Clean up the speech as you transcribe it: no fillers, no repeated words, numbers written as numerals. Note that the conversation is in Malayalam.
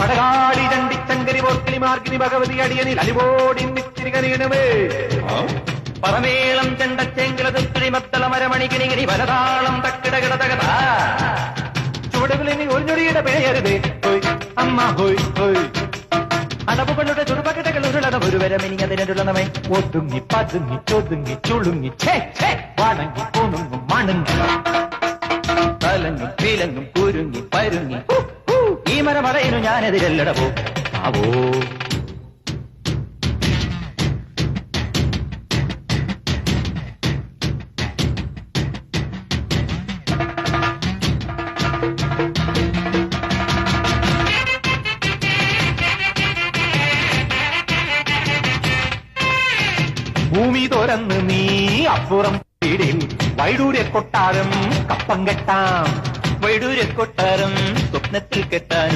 പടകാടി ചണ്ടിച്ചങ്കരി പോർക്കിളി മാർഗിനി ഭഗവതി അടിയനിൽ അലിവോടി നിത്തിരികണിയണമേ പറമേളം ചെണ്ടച്ചെങ്കില തുത്തിരി മത്തള മരമണികിണികിണി വലതാളം തക്കിടകിടതകത ചുവടുകളിനി ഒരു ഞൊടിയുടെ പേയരുതേ ഹോയ് അമ്മ ഹോയ് ഹോയ് അടവുകളുടെ ചുടുപകടകൾ ഉരുളത ഒരു വരമിനിയതിനുള്ളമേ ഒതുങ്ങി പതുങ്ങി ചൊതുങ്ങി ചുളുങ്ങി വാണങ്ങി പൂണുങ്ങും മണങ്ങി തലങ്ങും പീലങ്ങും കുരുങ്ങി പരുങ്ങി ഈ മരമറയിനു ഞാനെതിരല്ലടവോ ആവോ ഭൂമി തുറന്ന് നീ അപ്പുറം വീടിൽ വൈഡൂര്യ കൊട്ടാരം കപ്പം കെട്ടാം വൈഡൂര്യ കൊട്ടാരം സ്വപ്നത്തിൽ കെട്ടാനും